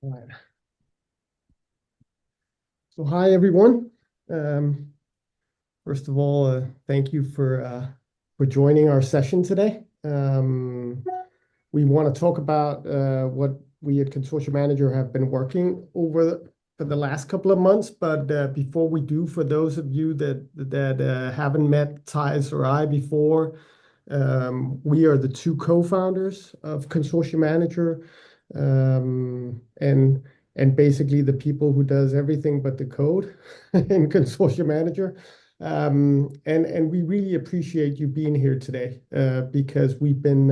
All right. So hi, everyone. Um, First of all, thank you for joining our session today. We want to talk about what we at ConsortiaManager have been working for the last couple of months. But before we do, for those of you that haven't met Thijs or I before, we are the two co-founders of ConsortiaManager, and basically the people who does everything but the code in ConsortiaManager. And we really appreciate you being here today because we've been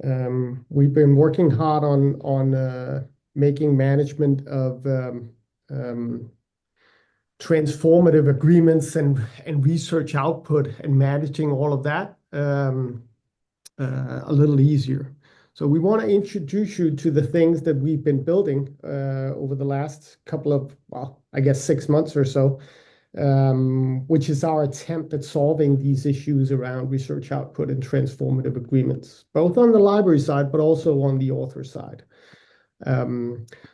working hard on making management of transformative agreements and research output and managing all of that a little easier. So we want to introduce you to the things that we've been building over the last couple of, well, I guess 6 months or so, which is our attempt at solving these issues around research output and transformative agreements, both on the library side, but also on the author side.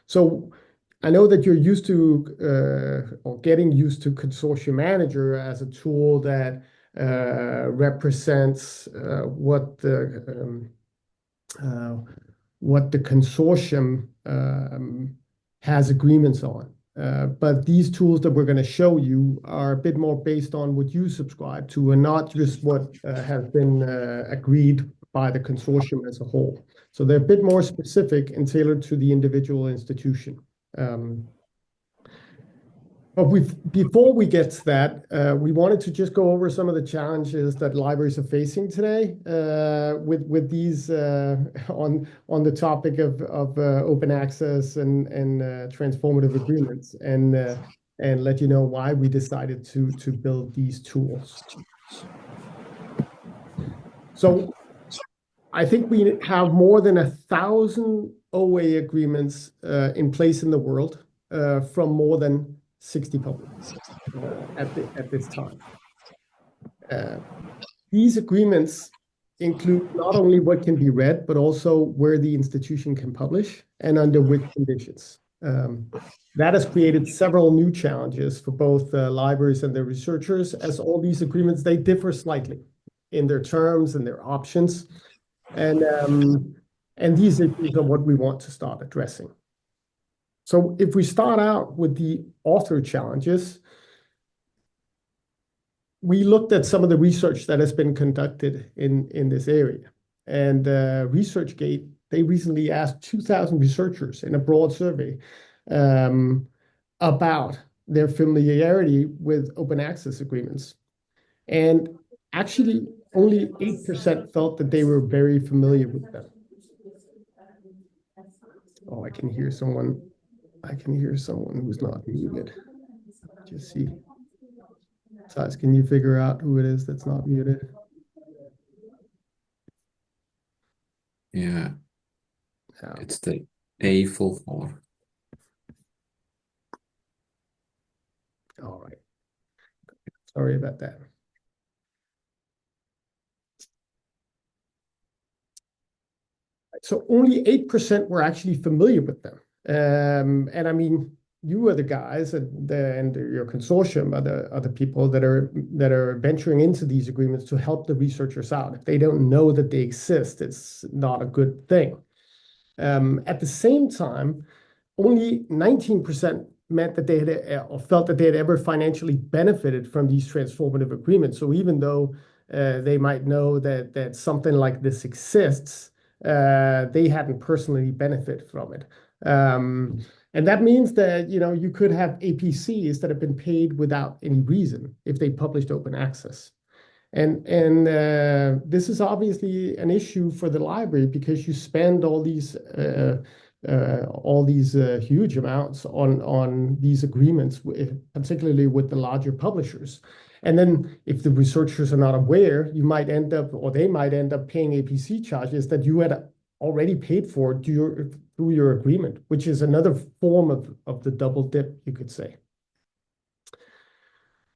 So I know that you're used to or getting used to ConsortiaManager as a tool that represents what the consortium has agreements on. But these tools that we're going to show you are a bit more based on what you subscribe to and not just what has been agreed by the consortium as a whole. So they're a bit more specific and tailored to the individual institution. But before we get to that, we wanted to just go over some of the challenges that libraries are facing today with these on the topic of open access and transformative agreements, and let you know why we decided to build these tools. So I think we have more than 1,000 OA agreements in place in the world from more than 60 publishers at this time. These agreements include not only what can be read, but also where the institution can publish and under which conditions. That has created several new challenges for both libraries and their researchers, as all these agreements, they differ slightly in their terms and their options. And these issues are what we want to start addressing. So if we start out with the author challenges, we looked at some of the research that has been conducted in this area. And ResearchGate, they recently asked 2,000 researchers in a broad survey about their familiarity with open access agreements. And actually, only 8% felt that they were very familiar with them. Oh, I can hear someone who's not muted. Just see. Thijs, can you figure out who it is that's not muted? Yeah, it's the A full four. All right. Sorry about that. So only 8% were actually familiar with them. And I mean, you are the guys and your consortium are the people that are venturing into these agreements to help the researchers out. If they don't know that they exist, it's not a good thing. At the same time, only 19% meant that they had or felt that they had ever financially benefited from these transformative agreements. So even though they might know that something like this exists, they hadn't personally benefited from it. And that means that you could have APCs that have been paid without any reason if they published open access. And this is obviously an issue for the library because you spend all these huge amounts on these agreements, particularly with the larger publishers. And then if the researchers are not aware, they might end up paying APC charges that you had already paid for through your agreement, which is another form of the double dip, you could say.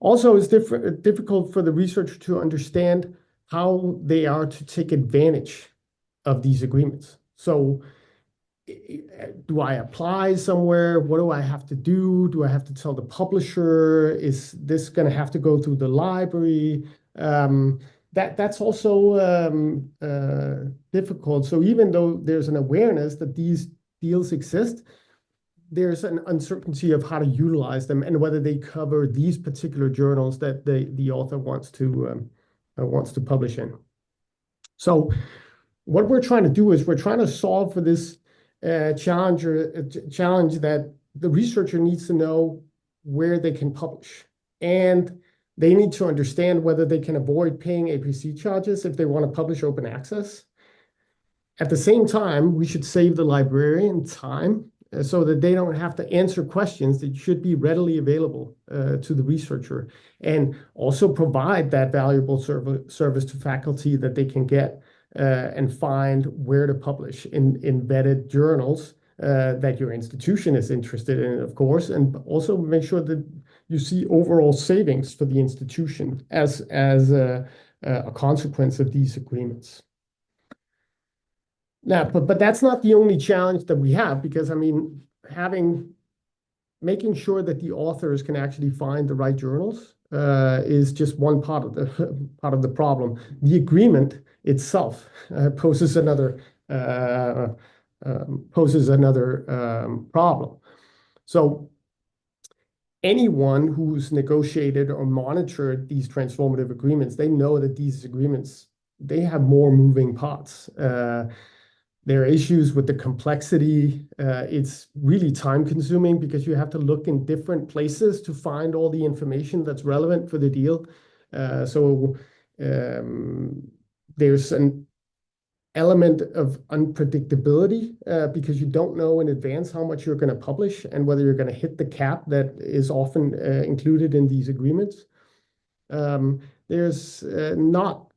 Also, it's difficult for the researcher to understand how they are to take advantage of these agreements. So do I apply somewhere? What do I have to do? Do I have to tell the publisher? Is this going to have to go through the library? That's also difficult. So even though there's an awareness that these deals exist, there's an uncertainty of how to utilize them and whether they cover these particular journals that the author wants to publish in. So what we're trying to do is we're trying to solve for this challenge that the researcher needs to know where they can publish, and they need to understand whether they can avoid paying APC charges if they want to publish open access. At the same time, we should save the librarian time so that they don't have to answer questions that should be readily available to the researcher, and also provide that valuable service to faculty that they can get and find where to publish in vetted journals that your institution is interested in, of course, and also make sure that you see overall savings for the institution as a consequence of these agreements. Now, but that's not the only challenge that we have, because I mean, making sure that the authors can actually find the right journals is just one part of the problem. The agreement itself poses another problem. So anyone who's negotiated or monitored these transformative agreements, they know that these agreements, they have more moving parts. There are issues with the complexity. It's really time consuming because you have to look in different places to find all the information that's relevant for the deal. So there's an element of unpredictability because you don't know in advance how much you're going to publish and whether you're going to hit the cap that is often included in these agreements. There's not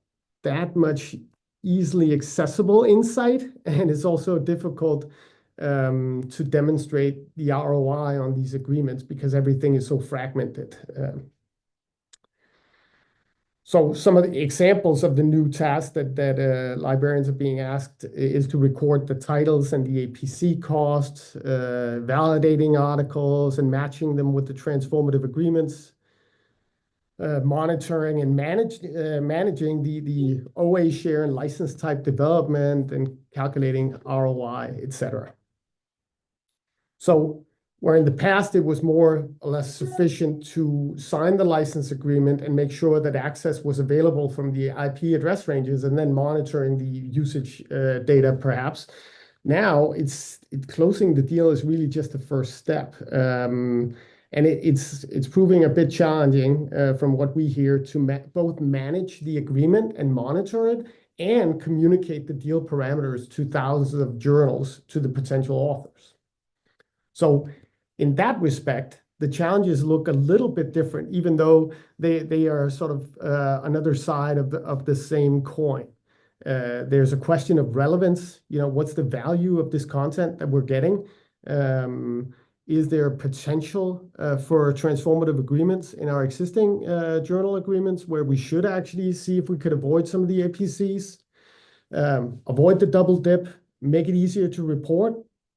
that much easily accessible insight, and it's also difficult to demonstrate the ROI on these agreements because everything is so fragmented. So some of the examples of the new tasks that librarians are being asked is to record the titles and the APC costs, validating articles and matching them with the transformative agreements, monitoring and managing the OA share and license type development, and calculating ROI, etc. So where in the past it was more or less sufficient to sign the license agreement and make sure that access was available from the IP address ranges and then monitoring the usage data perhaps. Now it's closing the deal is really just the first step. And it's proving a bit challenging from what we hear to both manage the agreement and monitor it and communicate the deal parameters to thousands of journals to the potential authors. So in that respect, the challenges look a little bit different, even though they are sort of another side of the same coin. There's a question of relevance. What's the value of this content that we're getting? Is there potential for transformative agreements in our existing journal agreements where we should actually see if we could avoid some of the APCs, avoid the double dip, make it easier to report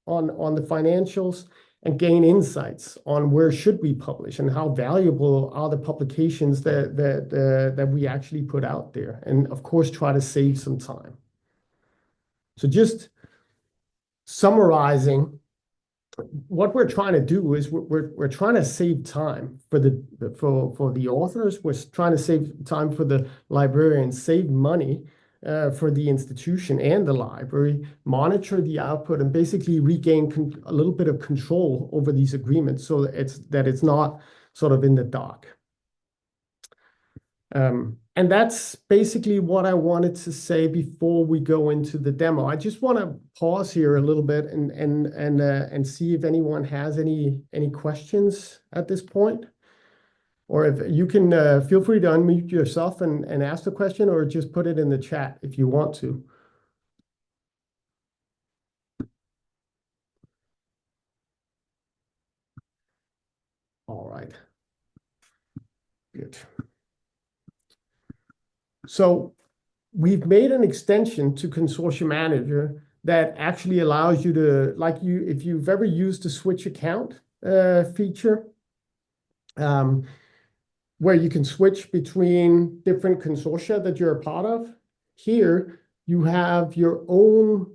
on the financials, and gain insights on where should we publish and how valuable are the publications that we actually put out there, and of course try to save some time. So just summarizing, what we're trying to do is we're trying to save time for the authors. We're trying to save time for the librarians, save money for the institution and the library, monitor the output, and basically regain a little bit of control over these agreements so that it's not sort of in the dark. And that's basically what I wanted to say before we go into the demo. I just want to pause here a little bit and see if anyone has any questions at this point. Or if you can feel free to unmute yourself and ask the question, or just put it in the chat if you want to. All right. Good. So we've made an extension to ConsortiaManager that actually allows you to, if you've ever used the switch account feature, where you can switch between different consortia that you're a part of. Here, you have your own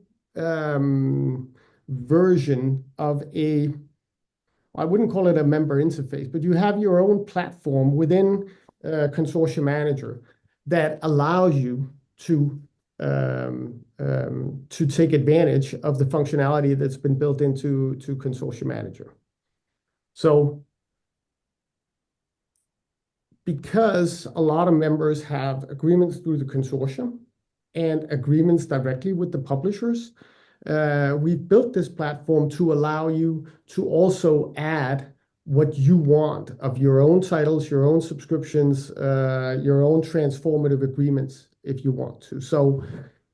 version of I wouldn't call it a member interface, but you have your own platform within ConsortiaManager that allows you to take advantage of the functionality that's been built into ConsortiaManager. So because a lot of members have agreements through the consortium and agreements directly with the publishers, we've built this platform to allow you to also add what you want of your own titles, your own subscriptions, your own transformative agreements, if you want to. So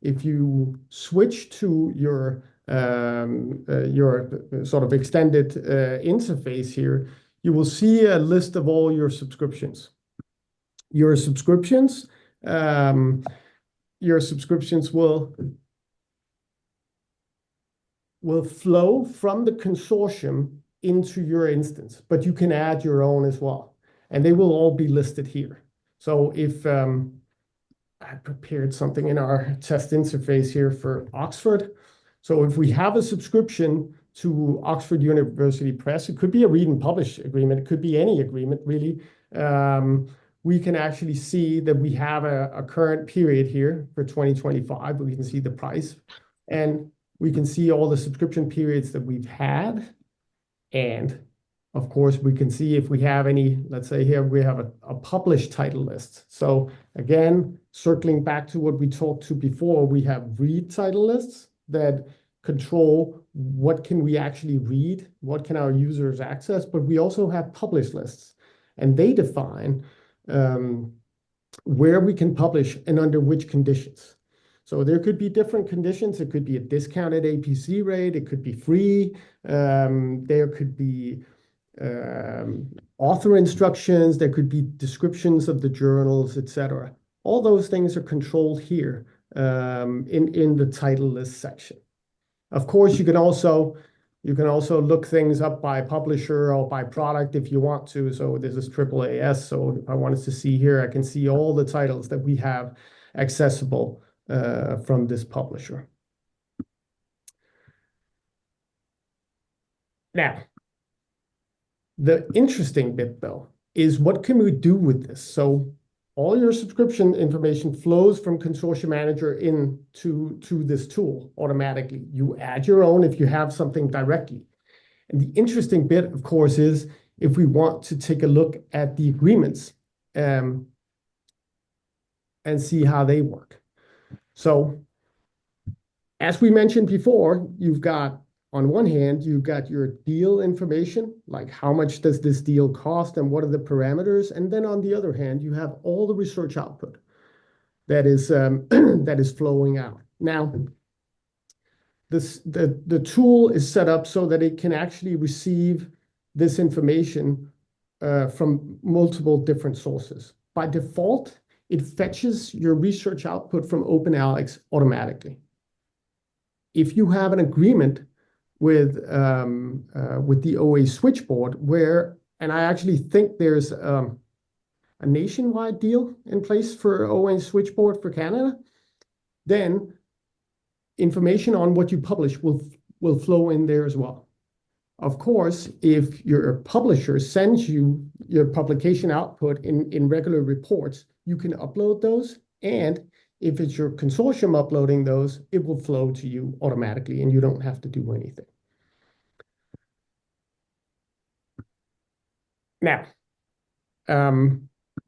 if you switch to your sort of extended interface here, you will see a list of all your subscriptions. Your subscriptions will flow from the consortium into your instance, but you can add your own as well, and they will all be listed here. So if I prepared something in our test interface here for Oxford. So if we have a subscription to Oxford University Press, it could be a read and publish agreement, it could be any agreement really. We can actually see that we have a current period here for 2025. We can see the price, and we can see all the subscription periods that we've had. And of course, we can see if we have any, let's say here we have a published title list. So again, circling back to what we talked to before, we have read title lists that control what can we actually read, what can our users access, but we also have published lists, and they define where we can publish and under which conditions. So there could be different conditions. It could be a discounted APC rate. It could be free. There could be author instructions. There could be descriptions of the journals, etc. All those things are controlled here in the title list section. Of course, you can also look things up by publisher or by product if you want to. So this is AAAS. So if I wanted to see here, I can see all the titles that we have accessible from this publisher. Now, the interesting bit, though, is what can we do with this? So all your subscription information flows from ConsortiaManager into this tool automatically. You add your own if you have something directly. And the interesting bit, of course, is if we want to take a look at the agreements and see how they work. So as we mentioned before, you've got, on one hand, you've got your deal information, like how much does this deal cost and what are the parameters? And then on the other hand, you have all the research output that is flowing out. Now, the tool is set up so that it can actually receive this information from multiple different sources. By default, it fetches your research output from OpenAlex automatically. If you have an agreement with the OA switchboard and I actually think there's a nationwide deal in place for OA switchboard for Canada, then information on what you publish will flow in there as well. Of course, if your publisher sends you your publication output in regular reports, you can upload those, and if it's your consortium uploading those, it will flow to you automatically, and you don't have to do anything. Now,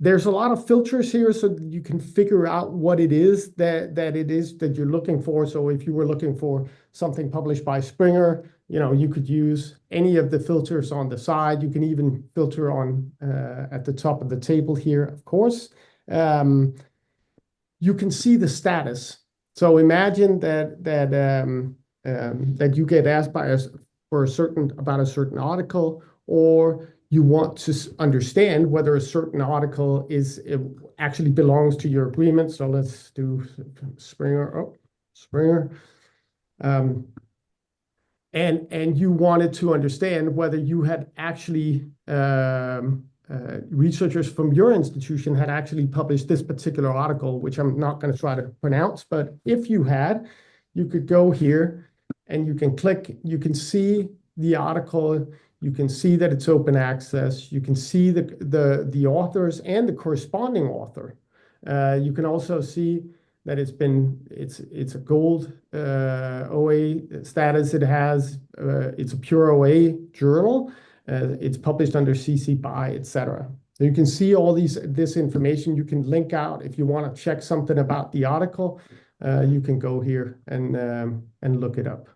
there's a lot of filters here so that you can figure out what it is that you're looking for. So if you were looking for something published by Springer, you could use any of the filters on the side. You can even filter on at the top of the table here, of course. You can see the status. So imagine that you get asked about a certain article, or you want to understand whether a certain article actually belongs to your agreement. So let's do Springer. Oh, Springer. And you wanted to understand whether you had actually researchers from your institution had actually published this particular article, which I'm not going to try to pronounce, but if you had, you could go here and you can click, you can see the article, you can see that it's open access, you can see the authors and the corresponding author. You can also see that it's a gold OA status. It's a pure OA journal. It's published under CC BY, etc. So you can see all this information. You can link out if you want to check something about the article. You can go here and look it up.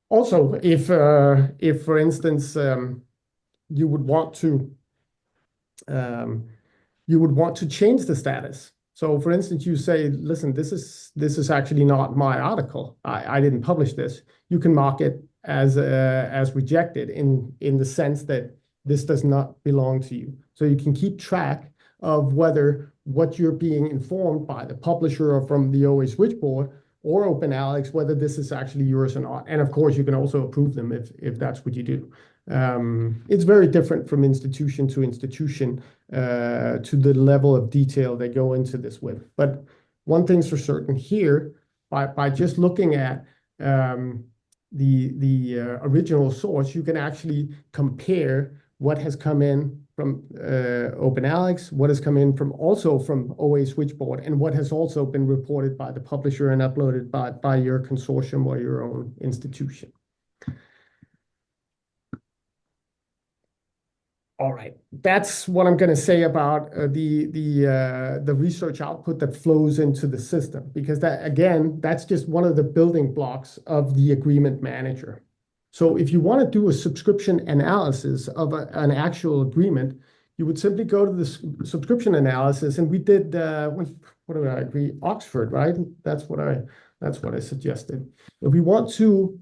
Also, if for instance you would want to change the status. So for instance, you say, listen, this is actually not my article. I didn't publish this. You can mark it as rejected in the sense that this does not belong to you. So you can keep track of whether what you're being informed by the publisher or from the OA switchboard or OpenAlex, whether this is actually yours or not. And of course, you can also approve them if that's what you do. It's very different from institution to institution to the level of detail they go into this with. But one thing's for certain here, by just looking at the original source, you can actually compare what has come in from OpenAlex, what has come in also from OA Switchboard, and what has also been reported by the publisher and uploaded by your consortium or your own institution. All right, that's what I'm going to say about the research output that flows into the system, because that's just one of the building blocks of the agreement manager. So if you want to do a subscription analysis of an actual agreement, you would simply go to the subscription analysis, and we did what did I agree? Oxford, right? That's what I suggested. If we want to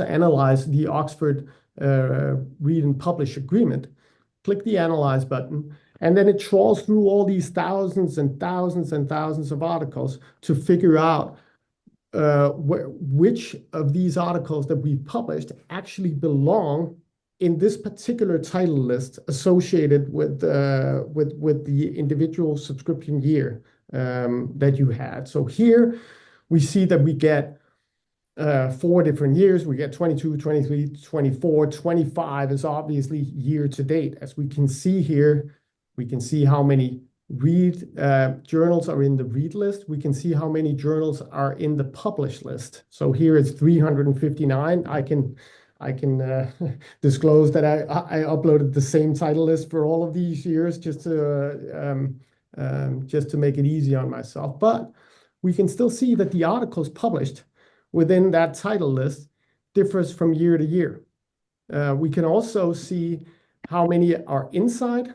analyze the Oxford read and publish agreement, click the analyze button, and then it trawls through all these thousands and thousands and thousands of articles to figure out which of these articles that we've published actually belong in this particular title list associated with the individual subscription year that you had. So here we see that we get 4 different years. We get 22, 23, 24, 25 is obviously year to date. As we can see here, we can see how many journals are in the read list. We can see how many journals are in the publish list. So here it's 359. I can disclose that I uploaded the same title list for all of these years just to make it easy on myself. But we can still see that the articles published within that title list differs from year to year. We can also see how many are inside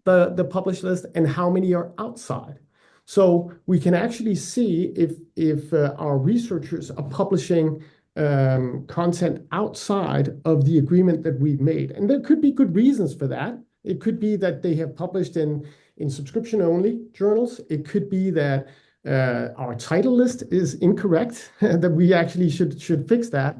the published list and how many are outside. So we can actually see if our researchers are publishing content outside of the agreement that we've made. And there could be good reasons for that. It could be that they have published in subscription-only journals. It could be that our title list is incorrect, that we actually should fix that.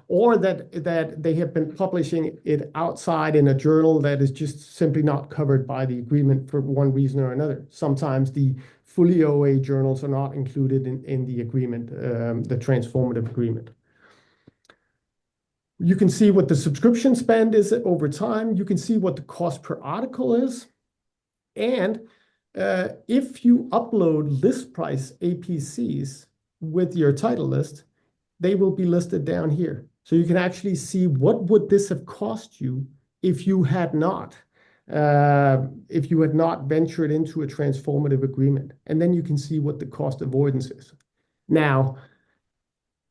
Or that they have been publishing it outside in a journal that is just simply not covered by the agreement for one reason or another. Sometimes the fully OA journals are not included in the agreement, the transformative agreement. You can see what the subscription spend is over time. You can see what the cost per article is. And if you upload list price APCs with your title list, they will be listed down here. So you can actually see what would this have cost you if you had not ventured into a transformative agreement. And then you can see what the cost avoidance is. Now,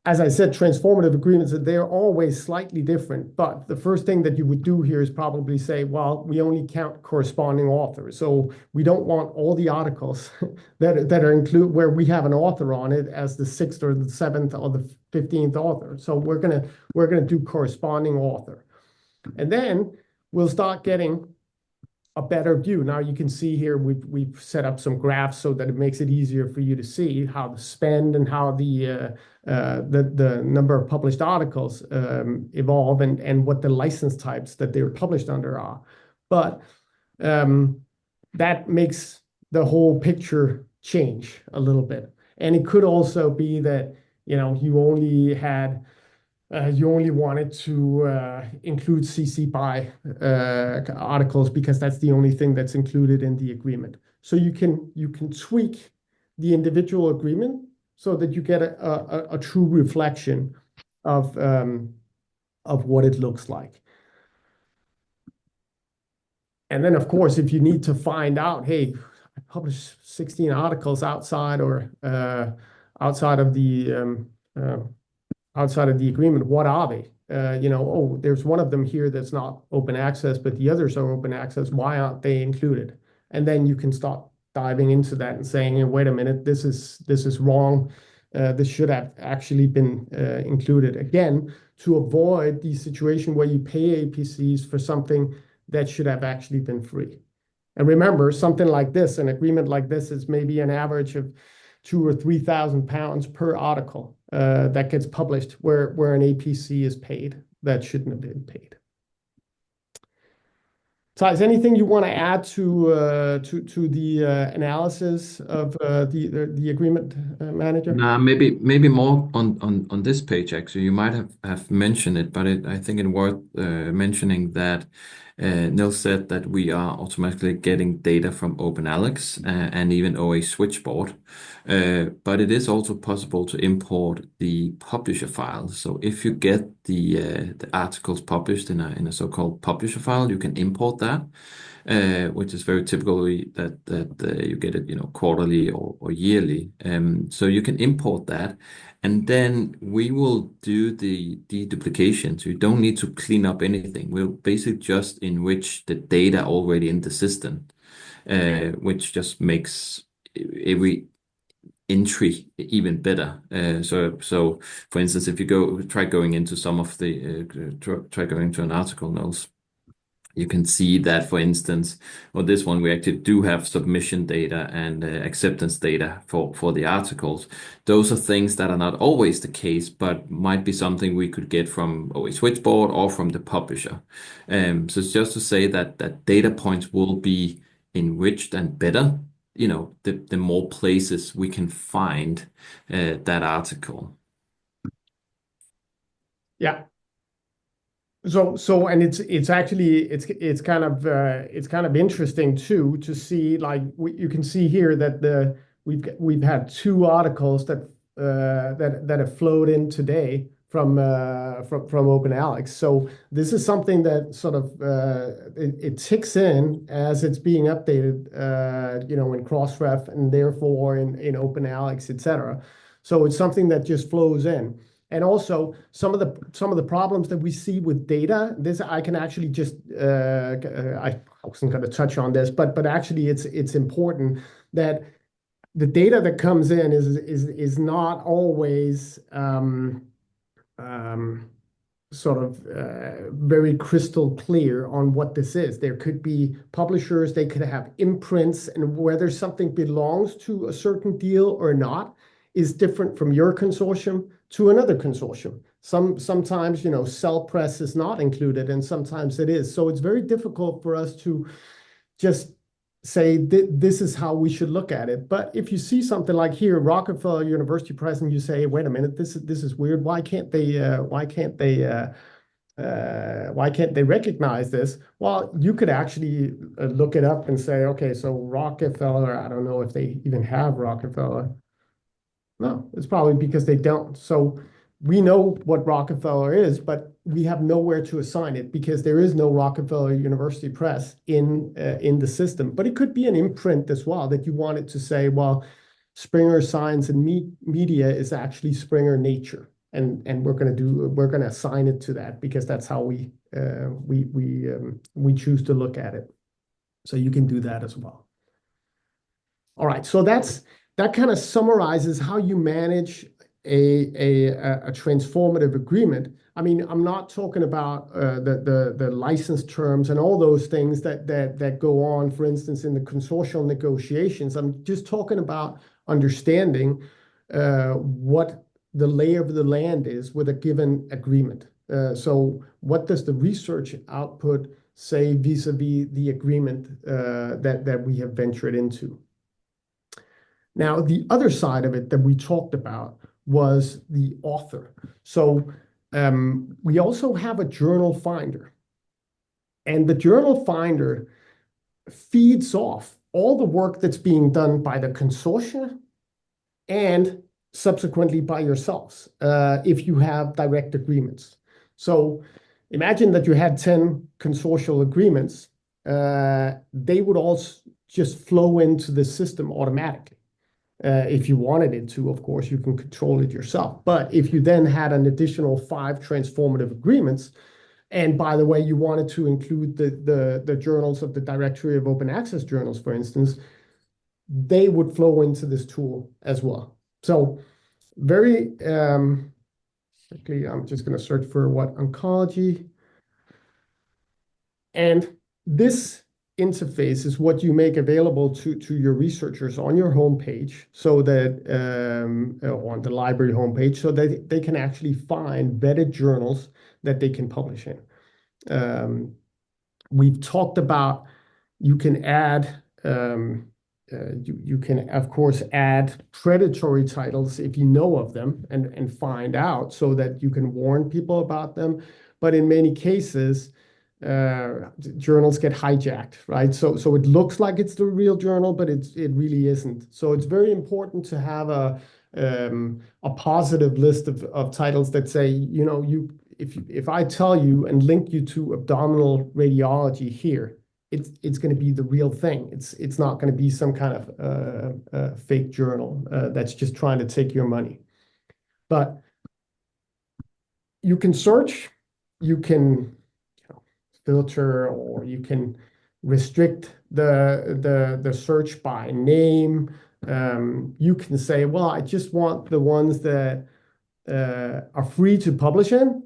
as I said, transformative agreements, they're always slightly different. But the first thing that you would do here is probably say, well, we only count corresponding authors. So we don't want all the articles that are included where we have an author on it as the 6th or the 7th or the 15th author. So we're gonna do corresponding author. And then we'll start getting a better view. Now you can see here we've set up some graphs so that it makes it easier for you to see how the spend and how the number of published articles evolve and what the license types that they're published under are. But that makes the whole picture change a little bit. And it could also be that, you know, you only wanted to include CC BY articles because that's the only thing that's included in the agreement. So you can tweak the individual agreement so that you get a true reflection of what it looks like. And then, of course, if you need to find out, hey, I published 16 articles outside of the agreement, what are they? Oh, there's one of them here that's not open access, but the others are open access. Why aren't they included? And then you can start diving into that and saying, hey, wait a minute, this is wrong. This should have actually been included. Again, to avoid the situation where you pay APCs for something that should have actually been free. And remember, something like this, an agreement like this, is maybe an average of £2,000 or £3,000 per article that gets published, where an APC is paid that shouldn't have been paid. So, is anything you want to add to the analysis of the agreement manager? Nah, maybe more on this page actually. You might have mentioned it, but I think it's worth mentioning that Nils said that we are automatically getting data from OpenAlex and even OA Switchboard. But it is also possible to import the publisher file. So if you get the articles published in a so-called publisher file, you can import that. Which is very typically that you get it, quarterly or yearly. So you can import that, and then we will do the deduplication. So you don't need to clean up anything. We'll basically just enrich the data already in the system, which just makes every entry even better. So for instance, if you try going into an article, Nels, you can see that, for instance, on this one, we actually do have submission data and acceptance data for the articles. Those are things that are not always the case, but might be something we could get from OA Switchboard or from the publisher. So it's just to say that data points will be enriched and better, the more places we can find that article. Yeah. So and it's actually kind of interesting too to see, like you can see here that we've had 2 articles that have flowed in today from OpenAlex. So this is something that sort of it ticks in as it's being updated, in Crossref and therefore in OpenAlex, etc. So it's something that just flows in. And also some of the problems that we see with data, this I can actually just I wasn't going to touch on this, but actually it's important that the data that comes in is not always sort of very crystal clear on what this is. There could be publishers, they could have imprints, and whether something belongs to a certain deal or not is different from your consortium to another consortium. Sometimes, Cell Press is not included, and sometimes it is. So it's very difficult for us to just say this is how we should look at it. But if you see something like here, Rockefeller University Press, and you say, wait a minute, this is weird. Why can't they recognize this? Well, you could actually look it up and say, okay, so Rockefeller, I don't know if they even have Rockefeller. No, it's probably because they don't. So we know what Rockefeller is, but we have nowhere to assign it because there is no Rockefeller University Press in the system. But it could be an imprint as well that you wanted to say, well, Springer Science and Media is actually Springer Nature, and we're going to assign it to that because that's how we choose to look at it. So you can do that as well. All right, so that kind of summarizes how you manage a transformative agreement, I mean, I'm not talking about the license terms and all those things that go on, for instance, in the consortial negotiations. I'm just talking about understanding what the lay of the land is with a given agreement. So what does the research output say vis-a-vis the agreement that we have ventured into? Now, the other side of it that we talked about was the author. So we also have a journal finder. And the journal finder feeds off all the work that's being done by the consortia and subsequently by yourselves if you have direct agreements. So imagine that you had 10 consortial agreements. They would all just flow into the system automatically. If you wanted it to, of course, you can control it yourself. But if you then had an additional 5 transformative agreements, and by the way, you wanted to include the journals of the directory of open access journals, for instance, they would flow into this tool as well. So very quickly, I'm just going to search for what oncology. And this interface is what you make available to your researchers on your homepage, so that on the library homepage, so that they can actually find vetted journals that they can publish in. We've talked about you can add you can of course add predatory titles if you know of them and find out, so that you can warn people about them. But in many cases, journals get hijacked, right? So it looks like it's the real journal, but it really isn't. So it's very important to have a positive list of titles that say, you know, if I tell you and link you to abdominal radiology here, it's going to be the real thing. It's not going to be some kind of fake journal that's just trying to take your money. But you can search, you can filter, or you can restrict the search by name. You can say, well, I just want the ones that are free to publish in.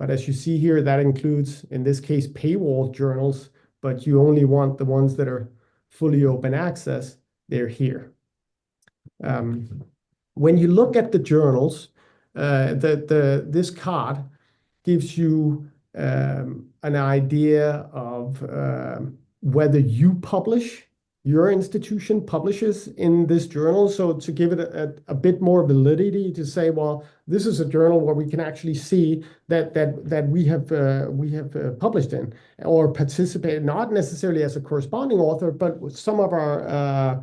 But as you see here, that includes, in this case, paywall journals, but you only want the ones that are fully open access. They're here. When you look at the journals, this card gives you an idea of whether you publish, your institution publishes in this journal. So to give it a bit more validity, to say, well, this is a journal where we can actually see that we have published in or participated, not necessarily as a corresponding author, but some of our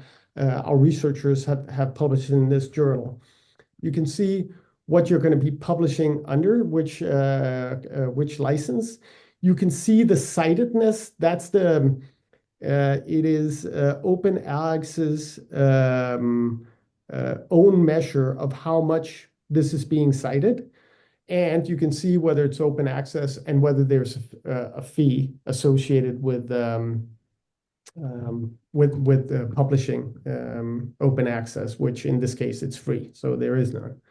researchers have published in this journal. You can see what you're going to be publishing under, which license. You can see the citedness. That's it is OpenAlex's own measure of how much this is being cited. And you can see whether it's open access and whether there's a fee associated with publishing open access, which in this case it's free, so there is none.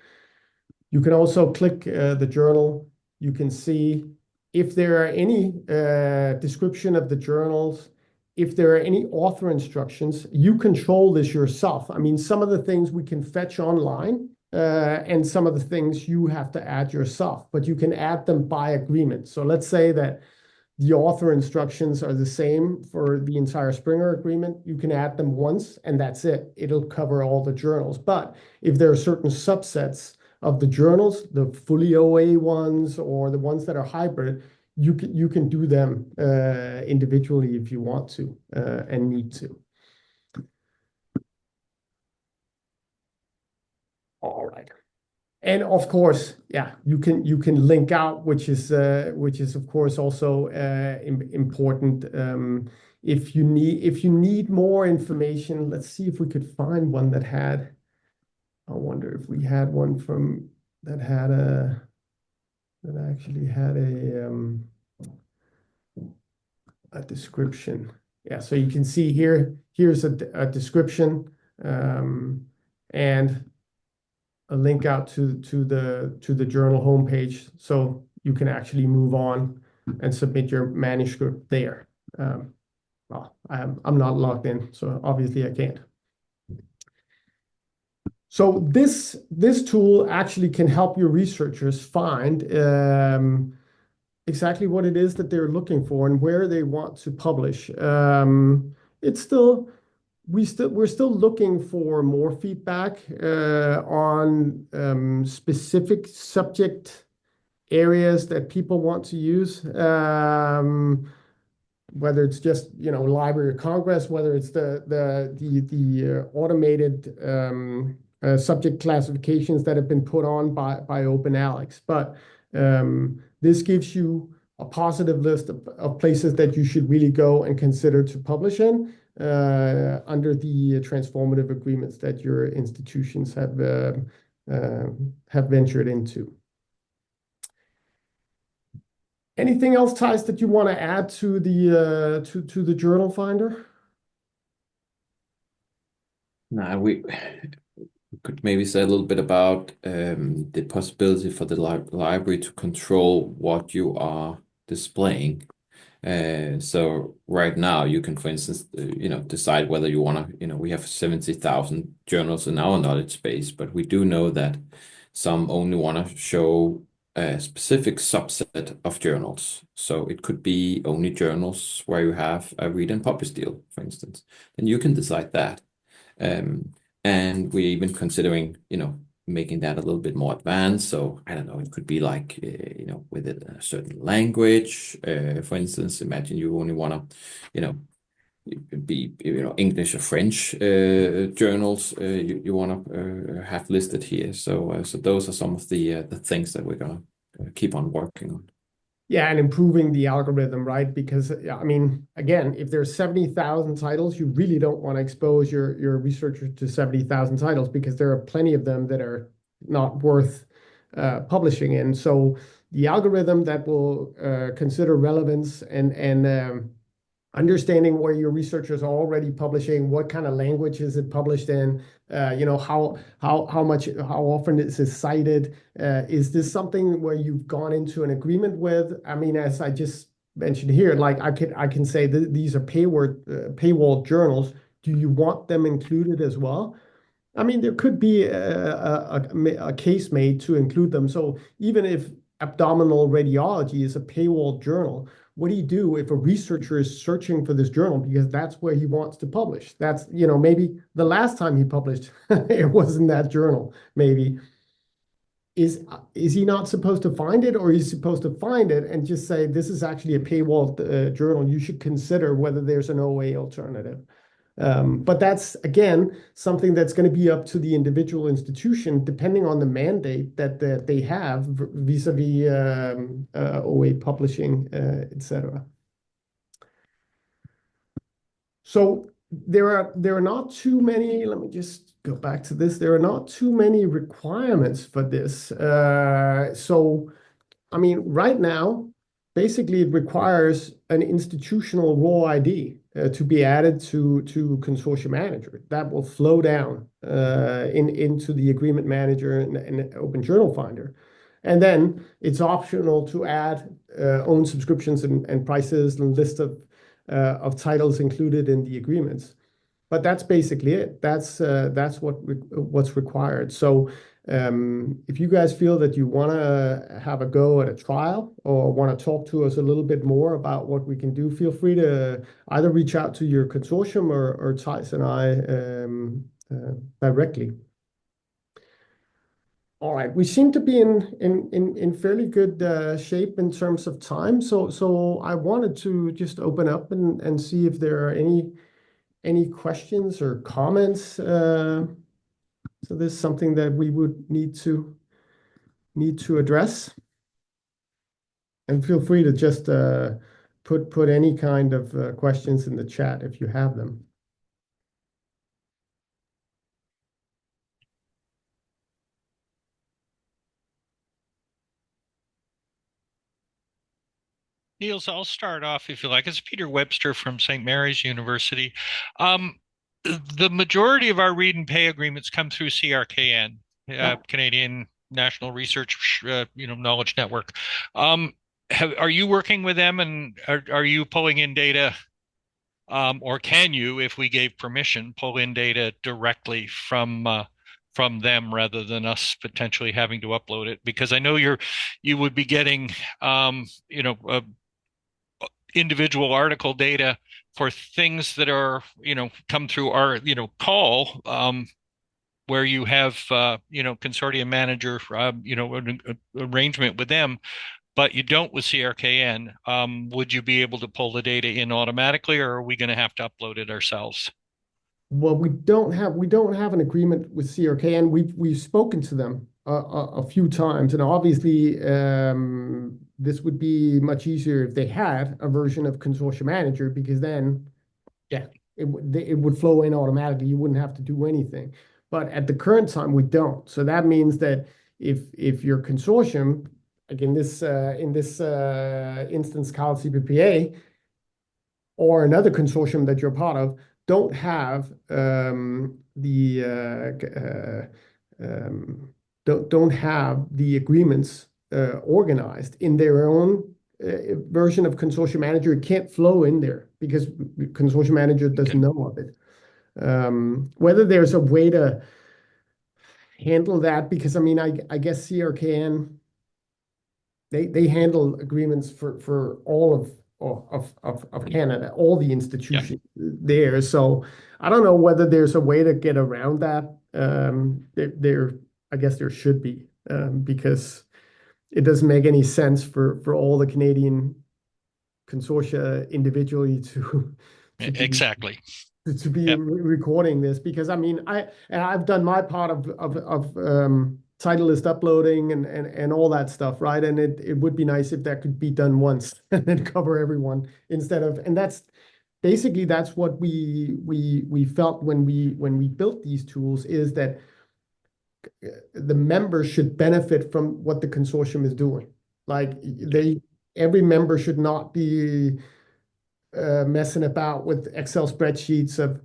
You can also click the journal. You can see if there are any description of the journals, if there are any author instructions. You control this yourself. I mean, some of the things we can fetch online, and some of the things you have to add yourself, but you can add them by agreement. So let's say that the author instructions are the same for the entire Springer agreement. You can add them once, and that's it. It'll cover all the journals. But if there are certain subsets of the journals, the fully OA ones or the ones that are hybrid, you can do them individually if you want to and need to. All right. And of course, yeah, you can link out, which is of course also important. If you need more information, let's see if we could find one that had. I wonder if we had one from that actually had a description. Yeah, so you can see here. Here's a description, and a link out to the journal homepage, so you can actually move on and submit your manuscript there. Well, I'm not logged in, so obviously I can't. So this tool actually can help your researchers find exactly what it is that they're looking for and where they want to publish. It's still we're still looking for more feedback on specific subject areas that people want to use. Whether it's just, Library of Congress, whether it's the automated subject classifications that have been put on by OpenAlex. But this gives you a positive list of places that you should really go and consider to publish in under the transformative agreements that your institutions have ventured into. Anything else, Thijs, that you want to add to the journal finder? No, we could maybe say a little bit about the possibility for the library to control what you are displaying. So right now you can, for instance, decide whether you want to, we have 70,000 journals in our knowledge base, but we do know that some only want to show a specific subset of journals. So it could be only journals where you have a read and publish deal, for instance. And you can decide that. And we're even considering, making that a little bit more advanced. So I don't know, it could be like, with a certain language. For instance, imagine you only want to, be, English or French journals you want to have listed here. So those are some of the things that we're gonna keep on working on. Yeah, and improving the algorithm, right? Because, I mean, again, if there's 70,000 titles, you really don't want to expose your researchers to 70,000 titles because there are plenty of them that are not worth publishing in. So the algorithm that will consider relevance and understanding where your researchers are already publishing, what kind of language is it published in, how often is it cited? Is this something where you've gone into an agreement with? I mean, as I just mentioned here, like I can say that these are paywall journals. Do you want them included as well? I mean, there could be a case made to include them. So even if abdominal radiology is a paywall journal, what do you do if a researcher is searching for this journal because that's where he wants to publish? That's, maybe the last time he published, it was in that journal, maybe. Is he not supposed to find it, or is he supposed to find it and just say, this is actually a paywall journal. You should consider whether there's an OA alternative. But that's, again, something that's going to be up to the individual institution, depending on the mandate that they have vis-a-vis OA publishing, etc. So there are not too many. Let me just go back to this. There are not too many requirements for this. So, I mean, right now, basically, it requires an institutional role ID to be added to ConsortiaManager. That will flow down into the Agreement Manager and Open Journal Finder. And then it's optional to add own subscriptions and prices and list of titles included in the agreements. But that's basically it. That's what's required. So if you guys feel that you want to have a go at a trial or want to talk to us a little bit more about what we can do, feel free to either reach out to your consortium or Thijs and I directly. All right, we seem to be in fairly good shape in terms of time. So I wanted to just open up and see if there are any questions or comments. So this is something that we would need to address. And feel free to just put any kind of questions in the chat if you have them. Niels, I'll start off if you like. It's Peter Webster from St. Mary's University. The majority of our read and pay agreements come through CRKN. Yeah. Canadian National Research, Knowledge Network. Um, are you working with them, and are you pulling in data, or can you, if we gave permission, pull in data directly from them rather than us potentially having to upload it? Because I know you would be getting, individual article data for things that are, come through our, call, where you have, ConsortiaManager, an arrangement with them, but you don't with CRKN. Would you be able to pull the data in automatically, or are we going to have to upload it ourselves? Well, we don't have an agreement with CRK, and we've spoken to them a few times, and obviously this would be much easier if they had a version of ConsortiaManager, because then yeah, it would flow in automatically. You wouldn't have to do anything. But at the current time, we don't. So that means that if your consortium, like in this instance, CAAL-CBPA, or another consortium that you're part of, don't have don't have the agreements organized in their own version of ConsortiaManager, it can't flow in there because ConsortiaManager doesn't Okay. know of it. Whether there's a way to handle that, because I mean, I guess CRKN, they handle agreements for all of Canada, all the Yeah. institutions there. So I don't know whether there's a way to get around that. I guess there should be, because it doesn't make any sense for all the Canadian consortia individually to be Exactly. to be Yep. recording this, because I mean I've done my part of title list uploading and all that stuff, right? And it would be nice if that could be done once and then cover everyone instead of, and that's basically that's what we felt when we built these tools, is that the members should benefit from what the consortium is doing. Like every member should not be messing about with Excel spreadsheets of,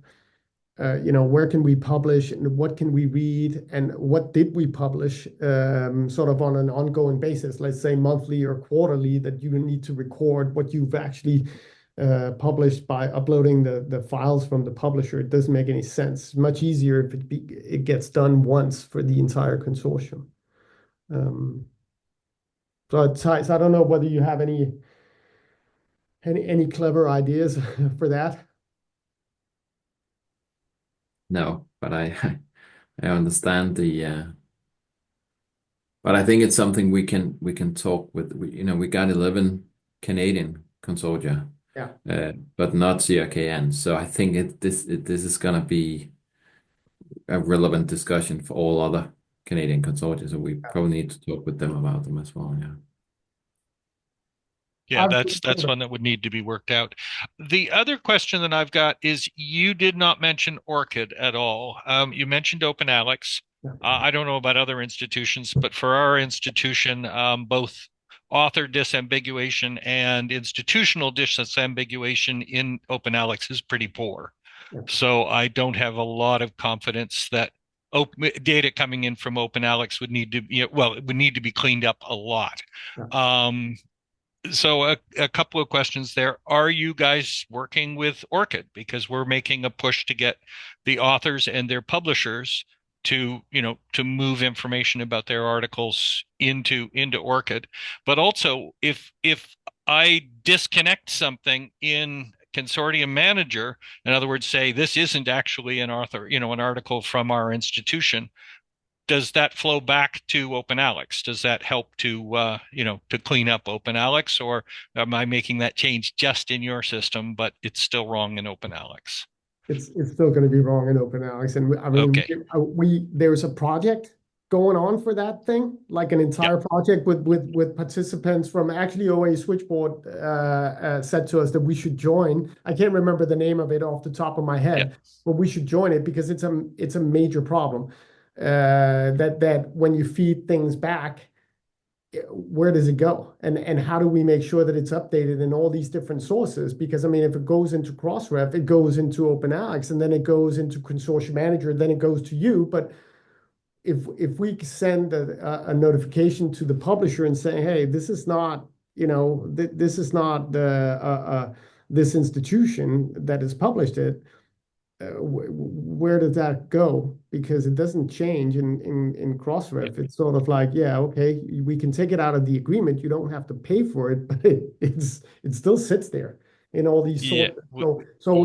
where can we publish and what can we read and what did we publish, sort of on an ongoing basis, let's say monthly or quarterly, that you need to record what you've actually published by uploading the files from the publisher. It doesn't make any sense. It's much easier if it gets done once for the entire consortium. Um, so I don't know whether you have any clever ideas for that. No, but I understand but I think it's something we can talk with. We got 11 Canadian consortia, Yeah. but not CRKN. So I think this is gonna be a relevant discussion for all other Canadian consortia. So we probably need to talk with them about them as well. Yeah. Yeah, I've that's one that would need to be worked out. The other question that I've got is, you did not mention ORCID at all. You mentioned OpenAlex. Yeah. I don't know about other institutions, but for our institution, both author disambiguation and institutional disambiguation in OpenAlex is pretty poor. Yeah. So I don't have a lot of confidence that data coming in from OpenAlex would need to, it would need to be cleaned up a lot. Yeah. So a couple of questions there. Are you guys working with ORCID? Because we're making a push to get the authors and their publishers to move information about their articles into ORCID. But also, if I disconnect something in ConsortiaManager, in other words, say this isn't actually an author, an article from our institution, does that flow back to OpenAlex? Does that help to clean up OpenAlex, or am I making that change just in your system, but it's still wrong in OpenAlex? It's still going to be wrong in OpenAlex, and I mean, Okay. there's a project going on for that thing, like an entire Yep. project with participants from actually OA Switchboard said to us that we should join. I can't remember the name of it off the top of my Yep. head, but we should join it because it's a major problem. That when you feed things back, where does it go? And how do we make sure that it's updated in all these different sources? Because I mean, if it goes into Crossref, it goes into OpenAlex, and then it goes into ConsortiaManager, then it goes to you. But if we send a notification to the publisher and say, hey, this is not, this is not this institution that has published it, where does that go? Because it doesn't change in Crossref. It's sort of like, yeah, okay, we can take it out of the agreement. You don't have to pay for it, but it still sits there in all these Yeah. sorts. So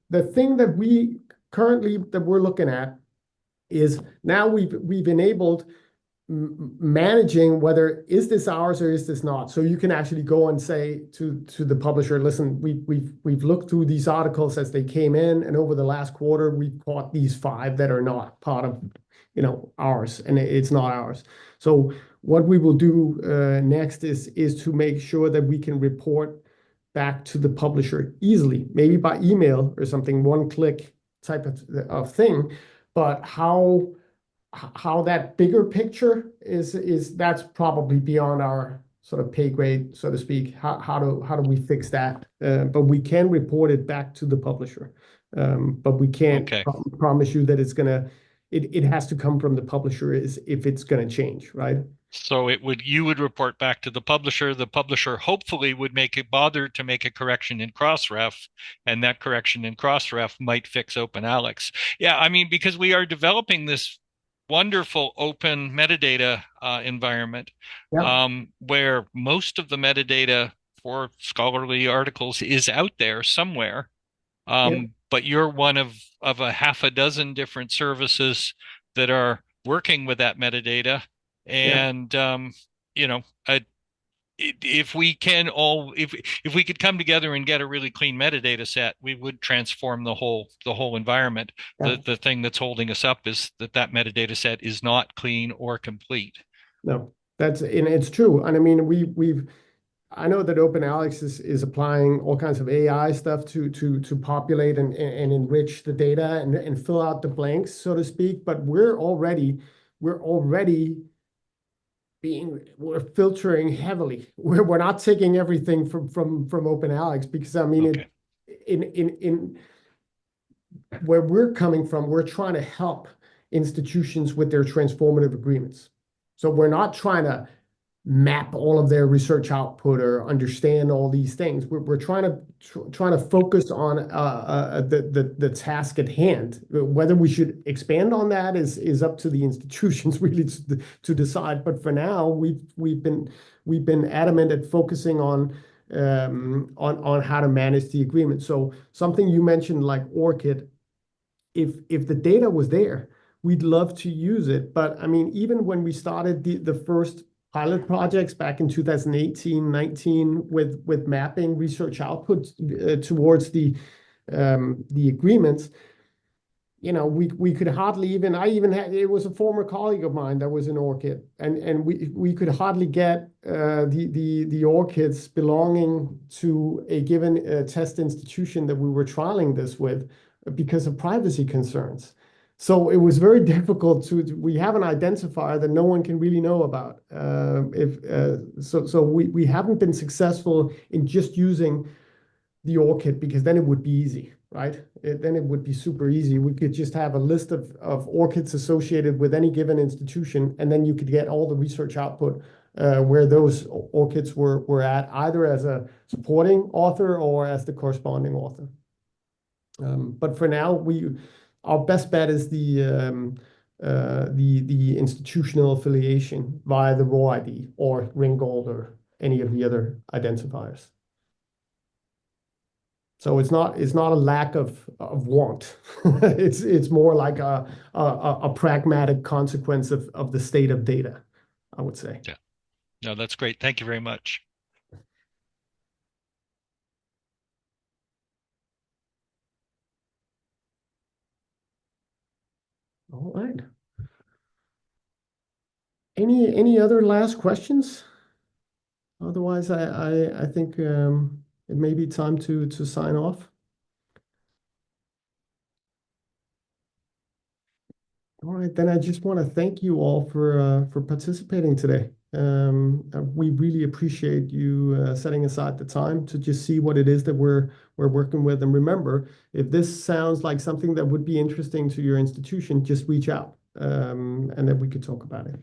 the thing that we're looking at is now we've enabled managing whether is this ours or is this not. So you can actually go and say to the publisher, listen, we've looked through these articles as they came in, and over the last quarter we've caught these 5 that are not part of ours, and it's not ours. So what we will do next is to make sure that we can report back to the publisher easily, maybe by email or something, one click type of thing. But how that bigger picture is that's probably beyond our sort of pay grade, so to speak. How do we fix that? But we can report it back to the publisher. But we can't promise you that it has to come from the publisher if it's gonna change, right? So you would report back to the publisher. The publisher hopefully would bother to make a correction in Crossref, and that correction in Crossref might fix OpenAlex. Yeah, I mean, because we are developing this wonderful open metadata environment, where most of the metadata for scholarly articles is out there somewhere. But you're one of a half a dozen different services that are working with that metadata. And if we could come together and get a really clean metadata set, we would transform the whole environment. The thing that's holding us up is that metadata set is not clean or complete. No, and it's true. And I mean, I know that OpenAlex is applying all kinds of AI stuff to populate and enrich the data and fill out the blanks, so to speak. But we're already filtering heavily. We're not taking everything from OpenAlex, because I mean, in where we're coming from, we're trying to help institutions with their transformative agreements. So we're not trying to map all of their research output or understand all these things. We're trying to focus on the task at hand. Whether we should expand on that is up to the institutions really to decide. But for now, we've been adamant at focusing on how to manage the agreement. So something you mentioned like ORCID, if the data was there, we'd love to use it. But I mean, even when we started the first pilot projects back in 2018, 19 with mapping research output towards the agreements, we could hardly even, it was a former colleague of mine that was in ORCID, and we could hardly get the ORCIDs belonging to a given test institution that we were trialing this with because of privacy concerns. So it was very difficult we have an identifier that no one can really know about. So we haven't been successful in just using the ORCID, because then it would be easy, right? Then it would be super easy. We could just have a list of ORCIDs associated with any given institution, and then you could get all the research output where those ORCIDs were at, either as a supporting author or as the corresponding author. But for now, our best bet is the institutional affiliation via the raw ID or Ringgold or any of the other identifiers. So it's not a lack of want. It's more like a pragmatic consequence of the state of data, I would say. Yeah. No, that's great. Thank you very much. All right. Any other last questions? Otherwise, I think it may be time to sign off. All right, then I just want to thank you all for participating today. We really appreciate you setting aside the time to just see what it is that we're working with. And remember, if this sounds like something that would be interesting to your institution, just reach out. and then we could talk about it.